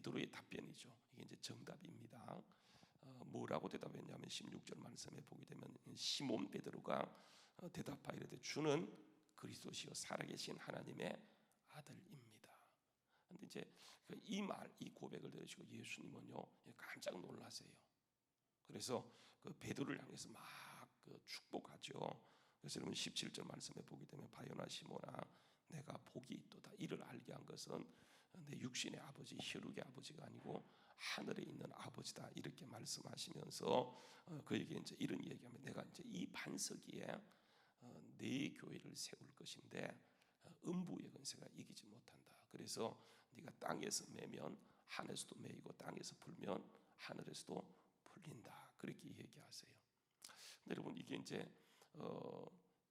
베드로의 답변이죠. 이게 이제 정답입니다. 뭐라고 대답했냐면 16절 말씀에 보게 되면 시몬 베드로가 대답하이르되 주는 그리스도시요 살아계신 하나님의 아들입니다. 근데 이제 이 고백을 들으시고 예수님은요 깜짝 놀라세요. 그래서 그 베드로를 향해서 막 축복하죠. 그래서 여러분 17절 말씀에 보게 되면 바요나 시몬아 내가 복이 있도다. 이를 알게 한 것은 내 육신의 아버지 혈육의 아버지가 아니고 하늘에 있는 아버지다. 이렇게 말씀하시면서 그에게 이제 이런 얘기하면 내가 이제 이 반석 위에 네 교회를 세울 것인데 음부의 권세가 이기지 못한다. 그래서 네가 땅에서 매면 하늘에서도 매이고 땅에서 풀면 하늘에서도 풀린다. 그렇게 얘기하세요. 근데 여러분 이게 이제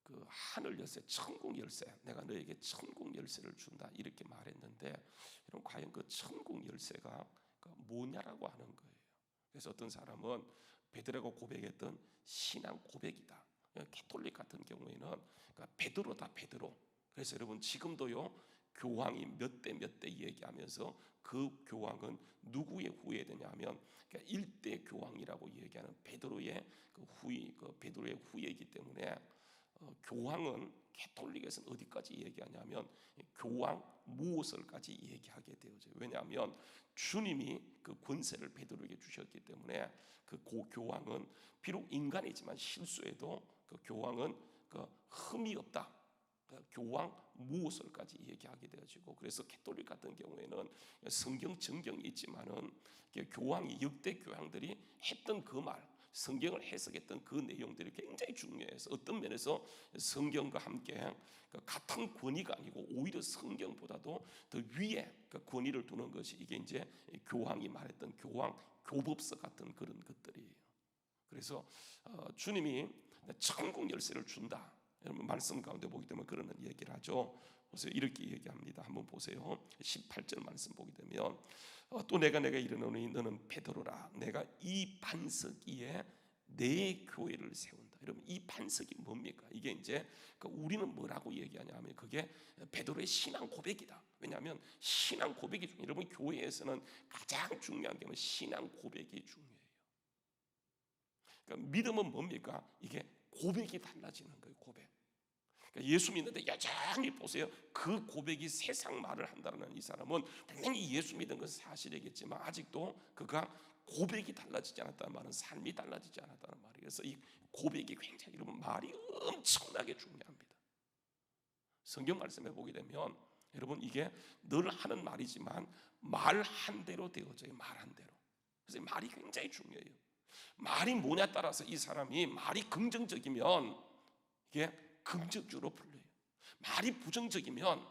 그 하늘 열쇠, 천국 열쇠, 내가 너에게 천국 열쇠를 준다 이렇게 말했는데 여러분 과연 그 천국 열쇠가 뭐냐라고 하는 거예요. 그래서 어떤 사람은 베드로가 고백했던 신앙 고백이다. 캐톨릭 같은 경우에는 그러니까 베드로다 베드로. 그래서 여러분 지금도요 교황이 몇 대 몇 대 얘기하면서 그 교황은 누구의 후예되냐면 그러니까 1대 교황이라고 얘기하는 베드로의 베드로의 후예이기 때문에 교황은 캐톨릭에서는 어디까지 얘기하냐면 교황 무오설까지 얘기하게 되어져요. 왜냐하면 주님이 그 권세를 베드로에게 주셨기 때문에 그 교황은 비록 인간이지만 실수해도 그 교황은 흠이 없다. 교황 무오설까지 얘기하게 되어지고 그래서 캐톨릭 같은 경우에는 성경 정경이 있지만은 교황이 역대 교황들이 했던 그 말 성경을 해석했던 그 내용들이 굉장히 중요해서 어떤 면에서 성경과 함께 같은 권위가 아니고 오히려 성경보다도 더 위에 그 권위를 두는 것이 이게 이제 교황이 말했던 교황 교법서 같은 그런 것들이에요. 그래서 주님이 천국 열쇠를 준다. 여러분 말씀 가운데 보게 되면 그런 얘기를 하죠. 보세요. 이렇게 얘기합니다. 한번 보세요. 18절 말씀 보게 되면 또 내가 이르노니 너는 베드로라. 내가 이 반석 위에 내 교회를 세운다. 여러분 이 반석이 뭡니까? 이게 이제 우리는 뭐라고 얘기하냐면 그게 베드로의 신앙 고백이다. 왜냐하면 신앙 고백이 중요해요. 여러분 교회에서는 가장 중요한 게 신앙 고백이 중요해요. 그러니까 믿음은 뭡니까? 이게 고백이 달라지는 거예요. 고백. 그러니까 예수 믿는데 여전히 보세요. 그 고백이 세상 말을 한다는 이 사람은 분명히 예수 믿은 것은 사실이겠지만 아직도 그가 고백이 달라지지 않았다는 말은 삶이 달라지지 않았다는 말이에요. 그래서 이 고백이 굉장히 여러분 말이 엄청나게 중요합니다. 성경 말씀에 보게 되면 여러분 이게 늘 하는 말이지만 말 한 대로 되어져요. 말 한 대로. 그래서 말이 굉장히 중요해요. 말이 뭐냐 따라서 이 사람이 말이 긍정적이면 이게 긍정적으로 풀려요. 말이 부정적이면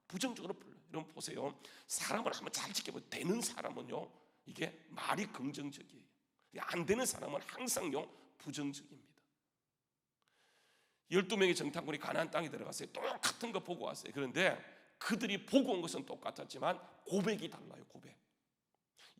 부정적으로 풀려요. 여러분 보세요. 사람을 한번 잘 지켜보세요. 되는 사람은요 이게 말이 긍정적이에요. 안 되는 사람은 항상요 부정적입니다. 12명의 정탐꾼이 가나안 땅에 들어갔어요. 똑같은 거 보고 왔어요. 그런데 그들이 보고 온 것은 똑같았지만 고백이 달라요. 고백.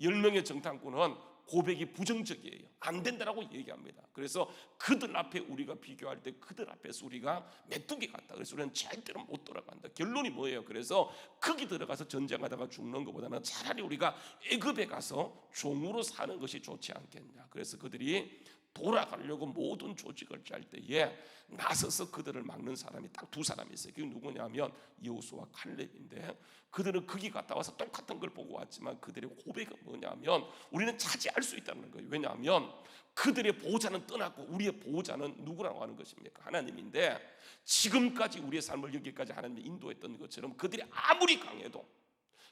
10명의 정탐꾼은 고백이 부정적이에요. 안 된다라고 얘기합니다. 그래서 그들 앞에 우리가 비교할 때 그들 앞에서 우리가 메뚜기 같다. 그래서 우리는 절대로 못 돌아간다. 결론이 뭐예요? 그래서 거기 들어가서 전쟁하다가 죽는 것보다는 차라리 우리가 애굽에 가서 종으로 사는 것이 좋지 않겠냐. 그래서 그들이 돌아가려고 모든 조직을 짤 때에 나서서 그들을 막는 사람이 딱 두 사람이 있어요. 그게 누구냐면 여호수아와 칼렙인데 그들은 거기 갔다 와서 똑같은 걸 보고 왔지만 그들의 고백은 뭐냐면 우리는 차지할 수 있다는 거예요. 왜냐하면 그들의 보호자는 떠났고 우리의 보호자는 누구라고 하는 것입니까? 하나님인데 지금까지 우리의 삶을 여기까지 하나님이 인도했던 것처럼 그들이 아무리 강해도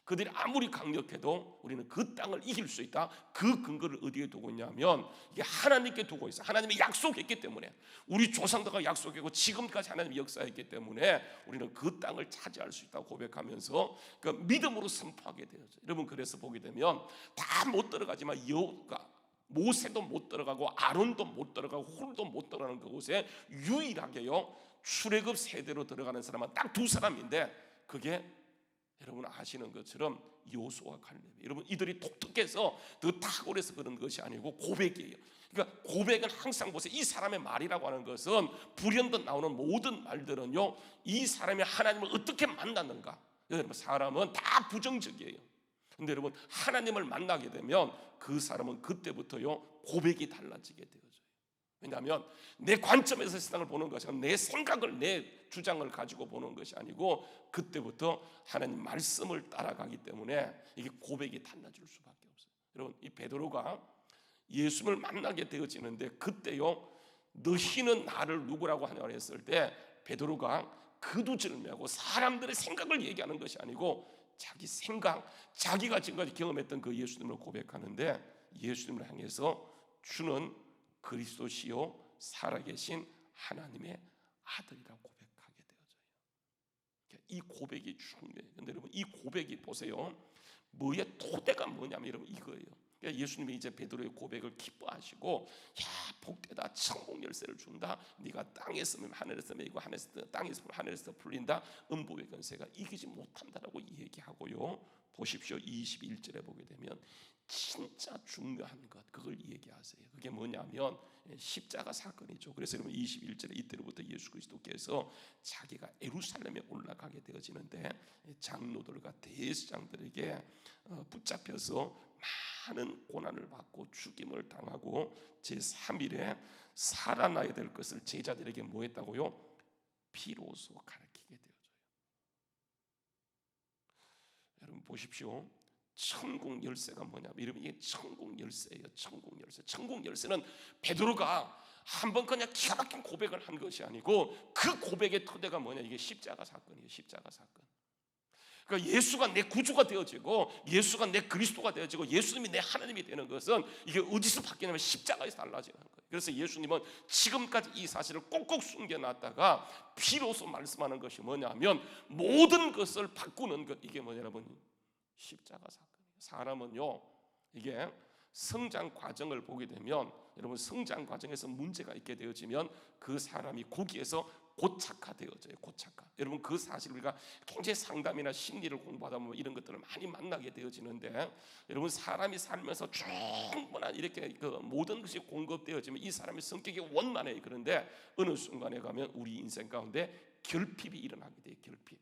그들이 아무리 강력해도 우리는 그 땅을 이길 수 있다. 그 근거를 어디에 두고 있냐면 이게 하나님께 두고 있어요. 하나님이 약속했기 때문에 우리 조상들과 약속했고 지금까지 하나님이 역사했기 때문에 우리는 그 땅을 차지할 수 있다고 고백하면서 그 믿음으로 선포하게 되어져. 여러분 그래서 보게 되면 다 못 들어가지만 여호가 모세도 못 들어가고 아론도 못 들어가고 홀도 못 들어가는 그곳에 유일하게요 출애굽 세대로 들어가는 사람은 딱 두 사람인데 그게 여러분 아시는 것처럼 여호수아와 칼렙. 여러분 이들이 독특해서 더 탁월해서 그런 것이 아니고 고백이에요. 그러니까 고백은 항상 보세요. 이 사람의 말이라고 하는 것은 불현듯 나오는 모든 말들은요 이 사람이 하나님을 어떻게 만났는가. 여러분 사람은 다 부정적이에요. 근데 여러분, 하나님을 만나게 되면 그 사람은 그때부터요 고백이 달라지게 되어져요. 왜냐하면 내 관점에서 세상을 보는 것이 아니라 내 생각을, 내 주장을 가지고 보는 것이 아니고 그때부터 하나님 말씀을 따라가기 때문에 이게 고백이 달라질 수밖에 없어요. 여러분, 이 베드로가 예수님을 만나게 되어지는데 그때요 너희는 나를 누구라고 하냐고 했을 때 베드로가 그두지를 메고 사람들의 생각을 얘기하는 것이 아니고 자기 생각, 자기가 지금까지 경험했던 그 예수님을 고백하는데 예수님을 향해서 주는 그리스도시요 살아계신 하나님의 아들이라고 고백하게 되어져요. 이 고백이 중요해요. 근데 여러분, 이 고백이 보세요, 뭐의 토대가 뭐냐면 여러분 이거예요. 그러니까 예수님이 이제 베드로의 고백을 기뻐하시고, 야 복되다, 천국 열쇠를 준다, 네가 땅에 있으면 하늘에서 매이고 하늘에서 땅에 있으면 하늘에서 풀린다, 음부의 권세가 이기지 못한다라고 얘기하고요. 보십시오, 21절에 보게 되면 진짜 중요한 것, 그걸 얘기하세요. 그게 뭐냐면 십자가 사건이죠. 그래서 여러분 21절에 이때로부터 예수 그리스도께서 자기가 예루살렘에 올라가게 되어지는데 장로들과 대제사장들에게 붙잡혀서 많은 고난을 받고 죽임을 당하고 제3일에 살아나야 될 것을 제자들에게 뭐 했다고요? 비로소 가르치게 되어져요. 여러분 보십시오, 천국 열쇠가 뭐냐면 여러분 이게 천국 열쇠예요. 천국 열쇠. 천국 열쇠는 베드로가 한번 그냥 기가 막힌 고백을 한 것이 아니고 그 고백의 토대가 뭐냐, 이게 십자가 사건이에요. 십자가 사건. 그러니까 예수가 내 구주가 되어지고 예수가 내 그리스도가 되어지고 예수님이 내 하나님이 되는 것은 이게 어디서 바뀌냐면 십자가에서 달라지는 거예요. 그래서 예수님은 지금까지 이 사실을 꼭꼭 숨겨놨다가 비로소 말씀하는 것이 뭐냐면 모든 것을 바꾸는 것, 이게 뭐냐 여러분, 십자가 사건이에요. 사람은요 이게 성장 과정을 보게 되면 여러분 성장 과정에서 문제가 있게 되어지면 그 사람이 거기에서 고착화되어져요. 고착화. 여러분 그 사실 우리가 굉장히 상담이나 심리를 공부하다 보면 이런 것들을 많이 만나게 되어지는데 여러분 사람이 살면서 충분한 이렇게 그 모든 것이 공급되어지면 이 사람의 성격이 원만해요. 그런데 어느 순간에 가면 우리 인생 가운데 결핍이 일어나게 돼요. 결핍.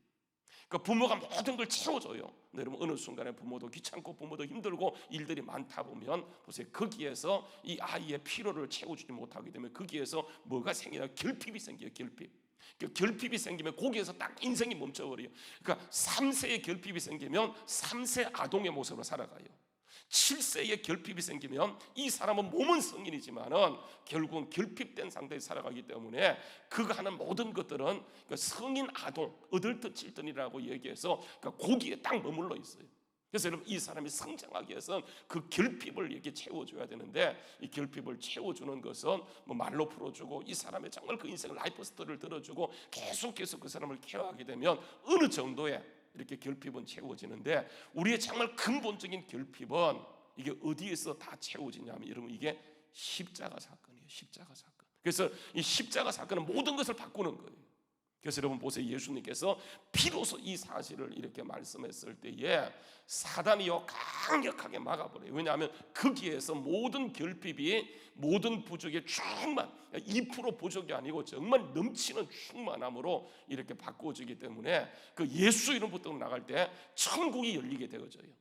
그러니까 부모가 모든 걸 채워줘요. 근데 여러분 어느 순간에 부모도 귀찮고 부모도 힘들고 일들이 많다 보면 보세요, 거기에서 이 아이의 필요를 채워주지 못하게 되면 거기에서 뭐가 생기나 결핍이 생겨요. 결핍. 결핍이 생기면 거기에서 딱 인생이 멈춰버려요. 그러니까 3세의 결핍이 생기면 3세 아동의 모습으로 살아가요. 7세의 결핍이 생기면 이 사람은 몸은 성인이지만은 결국은 결핍된 상태에서 살아가기 때문에 그가 하는 모든 것들은 성인 아동, 어덜트 칠든이라고 얘기해서 거기에 딱 머물러 있어요. 그래서 여러분 이 사람이 성장하기 위해서는 그 결핍을 이렇게 채워줘야 되는데 이 결핍을 채워주는 것은 뭐 말로 풀어주고 이 사람의 정말 그 인생 라이프 스토리를 들어주고 계속해서 그 사람을 케어하게 되면 어느 정도의 이렇게 결핍은 채워지는데 우리의 정말 근본적인 결핍은 이게 어디에서 다 채워지냐면 여러분 이게 십자가 사건이에요. 십자가 사건. 그래서 이 십자가 사건은 모든 것을 바꾸는 거예요. 그래서 여러분 보세요, 예수님께서 비로소 이 사실을 이렇게 말씀했을 때에 사단이요 강력하게 막아버려요. 왜냐하면 거기에서 모든 결핍이 모든 부족의 충만, 2% 부족이 아니고 정말 넘치는 충만함으로 이렇게 바꾸어지기 때문에 그 예수 이름부터 나갈 때 천국이 열리게 되어져요.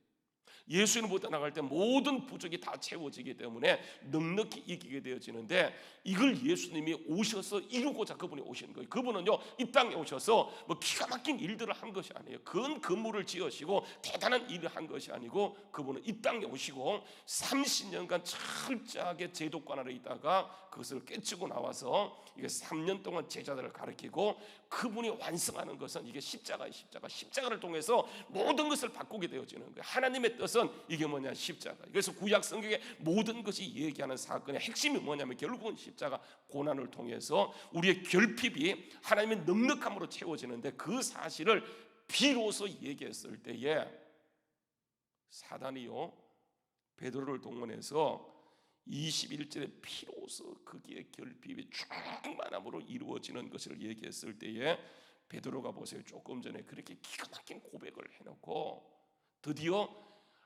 예수 이름부터 나갈 때 모든 부족이 다 채워지기 때문에 넉넉히 이기게 되어지는데 이걸 예수님이 오셔서 이루고자 그분이 오신 거예요. 그분은요 이 땅에 오셔서 뭐 기가 막힌 일들을 한 것이 아니에요. 큰 건물을 지으시고 대단한 일을 한 것이 아니고 그분은 이 땅에 오시고 30년간 철저하게 제도권 아래 있다가 그것을 깨치고 나와서 이게 3년 동안 제자들을 가르치고 그분이 완성하는 것은 이게 십자가의 십자가를 통해서 모든 것을 바꾸게 되어지는 거예요. 하나님의 뜻은 이게 뭐냐, 십자가. 그래서 구약 성경의 모든 것이 얘기하는 사건의 핵심이 뭐냐면 결국은 십자가 고난을 통해서 우리의 결핍이 하나님의 넉넉함으로 채워지는데 그 사실을 비로소 얘기했을 때에 사단이요 베드로를 동원해서 21절에 비로소 거기에 결핍이 충만함으로 이루어지는 것을 얘기했을 때에 베드로가 보세요, 조금 전에 그렇게 기가 막힌 고백을 해놓고 드디어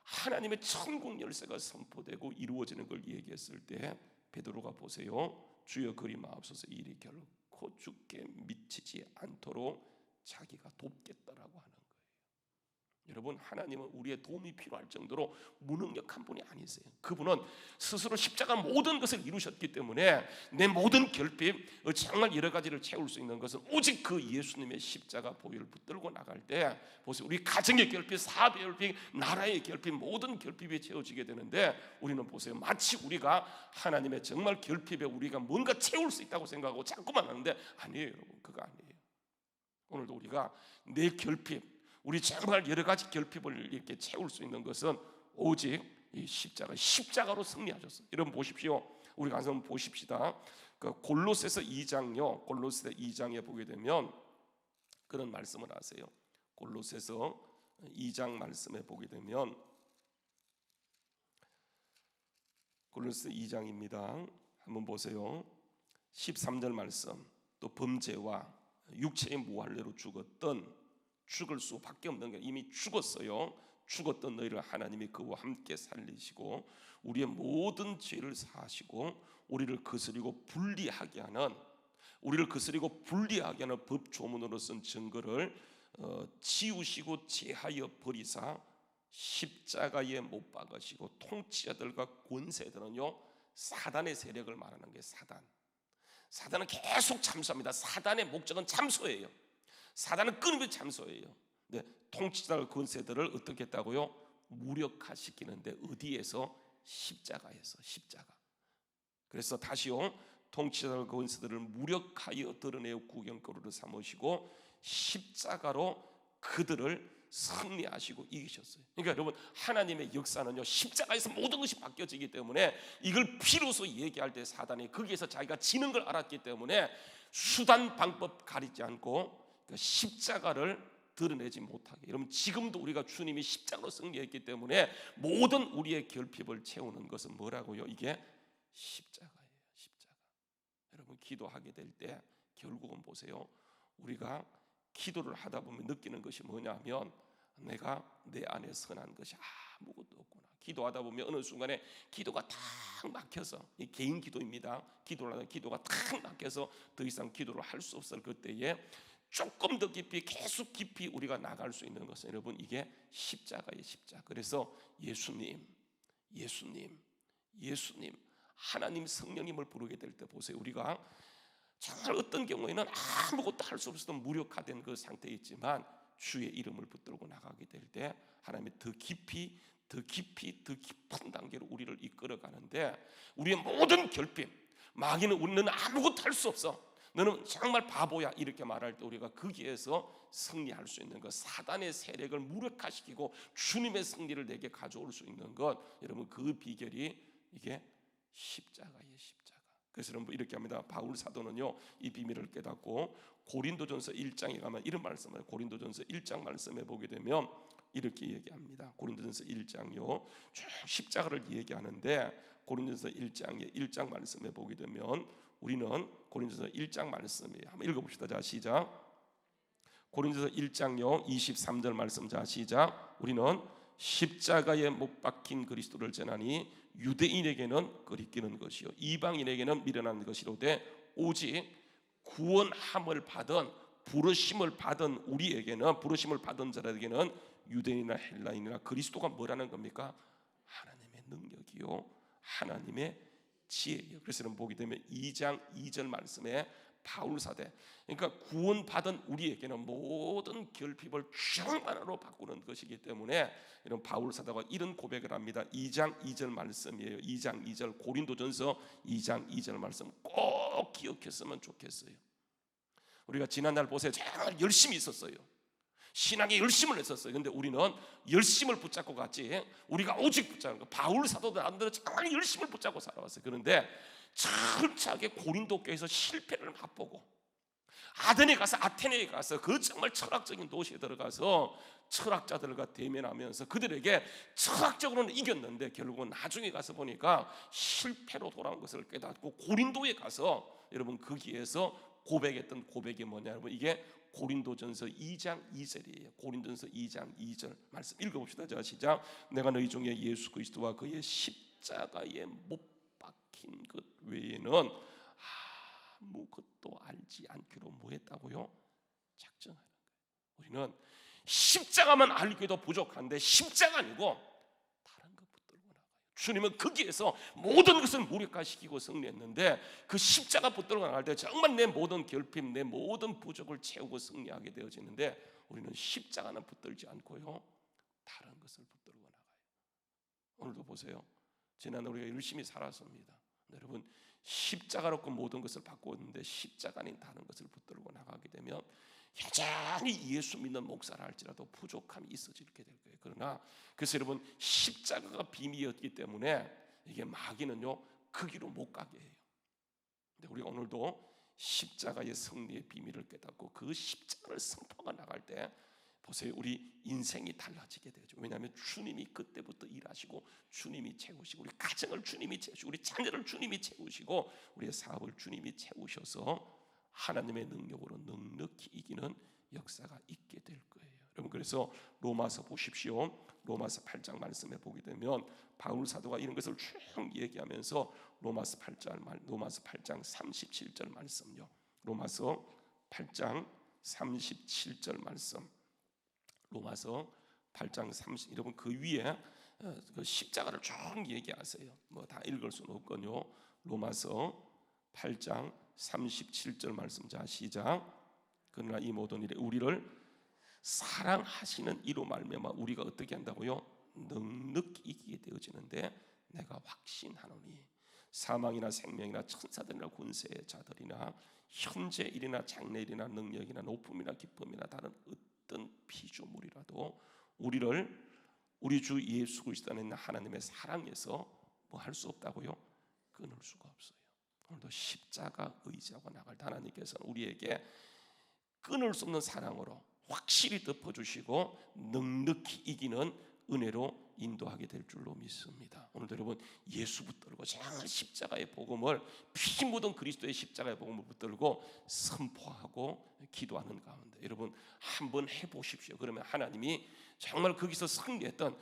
하나님의 천국 열쇠가 선포되고 이루어지는 걸 얘기했을 때 베드로가 보세요, 주여 그리 마옵소서, 이 일이 결코 죽게 미치지 않도록 자기가 돕겠다라고 하는 거예요. 여러분, 하나님은 우리의 도움이 필요할 정도로 무능력한 분이 아니세요. 그분은 스스로 십자가 모든 것을 이루셨기 때문에 내 모든 결핍, 정말 여러 가지를 채울 수 있는 것은 오직 그 예수님의 십자가 보혈을 붙들고 나갈 때, 보세요, 우리 가정의 결핍, 사업의 결핍, 나라의 결핍, 모든 결핍이 채워지게 되는데, 우리는 보세요, 마치 우리가 하나님의 정말 결핍에 우리가 뭔가 채울 수 있다고 생각하고 자꾸만 하는데, 아니에요 여러분, 그거 아니에요. 오늘도 우리가 내 결핍, 우리 정말 여러 가지 결핍을 이렇게 채울 수 있는 것은 오직 이 십자가로 승리하셨어요. 여러분 보십시오. 우리 가서 한번 보십시다. 그 골로새서 2장요. 골로새 2장에 보게 되면 그런 말씀을 하세요. 골로새서 2장 말씀에 보게 되면, 골로새 2장입니다. 한번 보세요. 13절 말씀. 또 범죄와 육체의 무할례로 죽을 수밖에 없는 게 이미 죽었어요. 죽었던 너희를 하나님이 그와 함께 살리시고 우리의 모든 죄를 사하시고 우리를 거스리고 분리하게 하는 법 조문으로 쓴 증거를 지우시고 제하여 버리사 십자가에 못 박으시고, 통치자들과 권세들은요, 사단의 세력을 말하는 게 사단은 계속 참소합니다. 사단의 목적은 참소예요. 사단은 끊임없이 참소해요. 네, 통치자들 권세들을 어떻게 했다고요? 무력화시키는데 어디에서? 십자가에서. 십자가. 그래서 다시요, 통치자들 권세들을 무력하여 드러내어 구경거리로 삼으시고 십자가로 그들을 승리하시고 이기셨어요. 그러니까 여러분, 하나님의 역사는요, 십자가에서 모든 것이 바뀌어지기 때문에, 이걸 비로소 얘기할 때 사단이 거기에서 자기가 지는 걸 알았기 때문에 수단 방법 가리지 않고 그 십자가를 드러내지 못하게. 여러분, 지금도 우리가 주님이 십자가로 승리했기 때문에 모든 우리의 결핍을 채우는 것은 뭐라고요? 이게 십자가예요. 십자가. 여러분, 기도하게 될 때 결국은 보세요, 우리가 기도를 하다 보면 느끼는 것이 뭐냐면, 내가 내 안에 선한 것이 아무것도 없구나. 기도하다 보면 어느 순간에 기도가 탁 막혀서, 이 개인 기도입니다. 기도를 하다 기도가 탁 막혀서 더 이상 기도를 할 수 없을 그때에 조금 더 깊이, 계속 깊이 우리가 나갈 수 있는 것은, 여러분, 이게 십자가예요. 십자가. 그래서 예수님 하나님 성령님을 부르게 될 때 보세요, 우리가 정말 어떤 경우에는 아무것도 할 수 없었던 무력화된 그 상태에 있지만 주의 이름을 붙들고 나가게 될 때 하나님이 더 깊은 단계로 우리를 이끌어 가는데, 우리의 모든 결핍, 마귀는 우리는 아무것도 할 수 없어, 너는 정말 바보야, 이렇게 말할 때 우리가 거기에서 승리할 수 있는 것, 사단의 세력을 무력화시키고 주님의 승리를 내게 가져올 수 있는 것, 여러분, 그 비결이 이게 십자가예요. 십자가. 그래서 여러분 이렇게 합니다. 바울 사도는요, 이 비밀을 깨닫고 고린도전서 1장에 가면 이런 말씀을, 고린도전서 1장 말씀에 보게 되면 이렇게 얘기합니다. 고린도전서 1장요, 쭉 십자가를 얘기하는데, 고린도전서 1장에 1장 말씀에 보게 되면, 우리는 고린도전서 1장 말씀이에요. 한번 읽어봅시다. 자, 시작. 고린도전서 1장요 23절 말씀. 자, 시작. 우리는 십자가에 못 박힌 그리스도를 전하니 유대인에게는 거리끼는 것이요 이방인에게는 미련한 것이로되 오직 구원함을 받은, 부르심을 받은 우리에게는, 부르심을 받은 자들에게는 유대인이나 헬라인이나 그리스도가 뭐라는 겁니까? 하나님의 능력이요 하나님의 지혜예요. 그래서 여러분 보게 되면 2장 2절 말씀에 바울 사대, 그러니까 구원받은 우리에게는 모든 결핍을 충만으로 바꾸는 것이기 때문에 이런 바울 사도가 이런 고백을 합니다. 2장 2절 말씀이에요. 2장 2절, 고린도전서 2장 2절 말씀 꼭 기억했으면 좋겠어요. 우리가 지난날 보세요, 정말 열심히 있었어요. 신앙에 열심을 했었어요. 근데 우리는 열심을 붙잡고 갔지, 우리가 오직 붙잡는 거, 바울 사도들 안들은 정말 열심을 붙잡고 살아왔어요. 그런데 철저하게 고린도 교회에서 실패를 맛보고 아테네에 가서 그 정말 철학적인 도시에 들어가서 철학자들과 대면하면서 그들에게 철학적으로는 이겼는데, 결국은 나중에 가서 보니까 실패로 돌아온 것을 깨닫고 고린도에 가서, 여러분, 거기에서 고백했던 고백이 뭐냐, 여러분, 이게 고린도전서 2장 2절이에요. 고린도전서 2장 2절 말씀 읽어봅시다. 자, 시작. 내가 너희 중에 예수 그리스도와 그의 십자가에 못 박힌 것 외에는 아무것도 알지 않기로 뭐했다고요? 작정하는 거예요. 우리는 십자가만 알기도 부족한데 십자가 아니고 다른 것 붙들고 나가요. 주님은 거기에서 모든 것을 무력화시키고 승리했는데 그 십자가 붙들고 나갈 때 정말 내 모든 결핍, 내 모든 부족을 채우고 승리하게 되어지는데 우리는 십자가는 붙들지 않고요 다른 것을 붙들고 나가요. 오늘도 보세요. 지난해 우리가 열심히 살았습니다. 여러분 십자가로 그 모든 것을 바꾸었는데 십자가 아닌 다른 것을 붙들고 나가게 되면 여전히 예수 믿는 목사라 할지라도 부족함이 있어지게 될 거예요. 그러나 그래서 여러분 십자가가 비밀이었기 때문에 이게 마귀는요 그 길로 못 가게 해요. 근데 우리 오늘도 십자가의 승리의 비밀을 깨닫고 그 십자가를 선포가 나갈 때 보세요. 우리 인생이 달라지게 되죠. 왜냐하면 주님이 그때부터 일하시고 주님이 채우시고 우리 가정을 주님이 채우시고 우리 자녀를 주님이 채우시고 우리의 사업을 주님이 채우셔서 하나님의 능력으로 넉넉히 이기는 역사가 있게 될 거예요. 여러분 그래서 로마서 보십시오. 로마서 8장 말씀에 보게 되면 바울 사도가 이런 것을 쭉 얘기하면서 로마서 8장 37절 말씀요. 로마서 8장 37절 말씀. 로마서 8장 30 여러분 그 위에 그 십자가를 쭉 얘기하세요. 뭐 다 읽을 수는 없거든요. 로마서 8장 37절 말씀. 자 시작. 그러나 이 모든 일에 우리를 사랑하시는 이로 말미암아 우리가 어떻게 한다고요? 넉넉히 이기게 되어지는데 내가 확신하노니 사망이나 생명이나 천사들이나 군세의 자들이나 현재 일이나 장래 일이나 능력이나 높음이나 기쁨이나 다른 어떤 피조물이라도 우리를 우리 주 예수 그리스도 안에 있는 하나님의 사랑에서 뭐 할 수 없다고요? 끊을 수가 없어요. 오늘도 십자가 의지하고 나갈 때 하나님께서는 우리에게 끊을 수 없는 사랑으로 확실히 덮어주시고 넉넉히 이기는 은혜로 인도하게 될 줄로 믿습니다. 오늘도 여러분 예수 붙들고 정말 십자가의 복음을 피 묻은 그리스도의 십자가의 복음을 붙들고 선포하고 기도하는 가운데 여러분 한번 해보십시오. 그러면 하나님이 정말 거기서 승리했던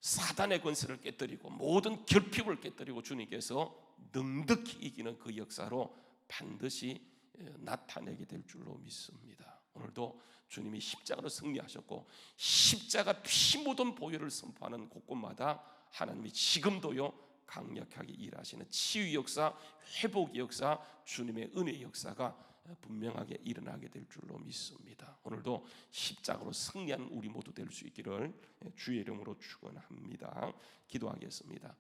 사단의 권세를 깨뜨리고 모든 결핍을 깨뜨리고 주님께서 넉넉히 이기는 그 역사로 반드시 나타내게 될 줄로 믿습니다. 오늘도 주님이 십자가로 승리하셨고 십자가 피 묻은 보혈을 선포하는 곳곳마다 하나님이 지금도요 강력하게 일하시는 치유 역사, 회복 역사, 주님의 은혜의 역사가 분명하게 일어나게 될 줄로 믿습니다. 오늘도 십자가로 승리하는 우리 모두 될 수 있기를 주의 이름으로 축원합니다. 기도하겠습니다.